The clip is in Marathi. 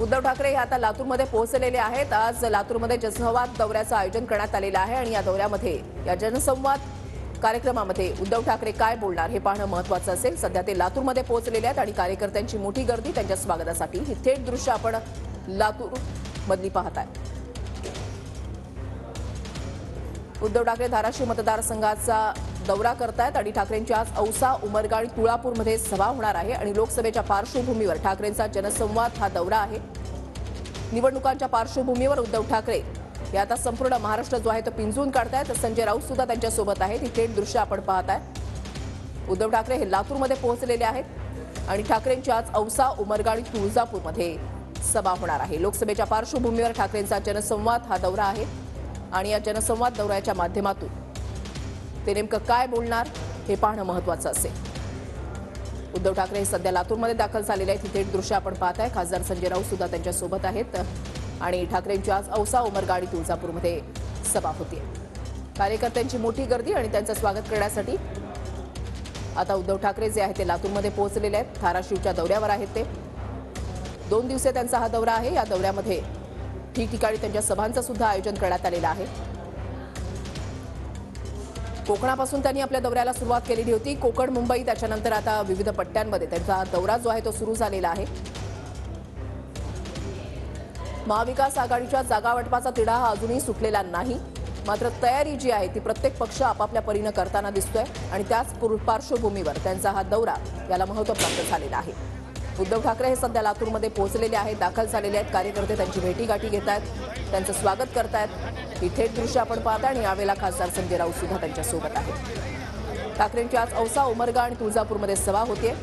उद्धव ठाकरे हे आता लातूरमध्ये पोहोचलेले आहेत। आज लातूरमध्ये जनसंवाद दौऱ्याचं आयोजन करण्यात आलेलं आहे आणि या दौऱ्यामध्ये या जनसंवाद कार्यक्रमामध्ये उद्धव ठाकरे काय बोलणार हे पाहणं महत्त्वाचं असेल। सध्या ते लातूरमध्ये पोहोचलेले आहेत आणि कार्यकर्त्यांची मोठी गर्दी त्यांच्या स्वागतासाठी। ही थेट दृश्य आपण लातूर मधली पाहताय। उद्धव ठाकरे धाराशिव मतदारसंघाचा दौरा करतायत आणि ठाकरेंची आज औसा, उमरगा आणि तुळापूरमध्ये सभा होणार आहे आणि लोकसभेच्या पार्श्वभूमीवर ठाकरेंचा जनसंवाद हा दौरा आहे। निवडणुकांच्या पार्श्वभूमीवर उद्धव ठाकरे हे आता संपूर्ण महाराष्ट्र जो आहे तो पिंजून काढतायत। संजय राऊत सुद्धा त्यांच्या सोबत आहेत। ही थेट दृश्य आपण पाहताय। उद्धव ठाकरे हे लातूरमध्ये पोहोचलेले आहेत आणि ठाकरेंची आज औसा, उमरगा आणि तुळजापूरमध्ये सभा होणार आहे। लोकसभेच्या पार्श्वभूमीवर ठाकरेंचा जनसंवाद हा दौरा आहे आणि या जनसंवाद दौऱ्याच्या माध्यमातून ते नेमकं काय बोलणार हे पाहणं महत्त्वाचं असेल। उद्धव ठाकरे हे सध्या लातूरमध्ये दाखल झालेले आहेत। ही थेट दृश्य आपण पाहताय। खासदार संजय राऊत सुद्धा त्यांच्या सोबत आहेत आणि ठाकरेंची आज औसा, उमरगा आणि तुळजापूरमध्ये सभा होतीये। कार्यकर्त्यांची मोठी गर्दी आणि त्यांचं स्वागत करण्यासाठी आता उद्धव ठाकरे जे आहेत ते लातूरमध्ये पोहोचलेले आहेत। धाराशिवच्या दौऱ्यावर आहेत ते। 2 दिवसीय त्यांचा हा दौरा आहे। या दौऱ्यामध्ये ठिकठिकाणी त्यांच्या सभांचं सुद्धा आयोजन करण्यात आलेलं आहे। कोकणापासून त्यांनी आपल्या दौऱ्याला सुरुवात केलेली होती। कोकण, मुंबई, त्याच्यानंतर आता विविध पट्ट्यांमध्ये त्यांचा दौरा जो आहे तो सुरू झालेला आहे। महाविकास आघाडीच्या जागावाटपाचा तिढा हा अजूनही सुटलेला नाही। मात्र तयारी जी आहे ती प्रत्येक पक्ष आपापल्या परीने करताना दिसतोय आणि त्याच पार्श्वभूमीवर त्यांचा हा दौरा याला महत्त्व प्राप्त झालेला आहे। उद्धव ठाकरे हे सध्या लातूरमध्ये पोहोचलेले आहेत, दाखल झालेले आहेत। कार्यकर्ते त्यांची भेटीगाठी घेत आहेत, त्यांचं स्वागत करतायत। ही थेट दृश्य आपण पाहताय आणि यावेळेला खासदार संजय राऊत सुद्धा त्यांच्या सोबत आहेत। ठाकरेंची आज औसा, उमरगा आणि तुळजापूरमध्ये सभा होतीये।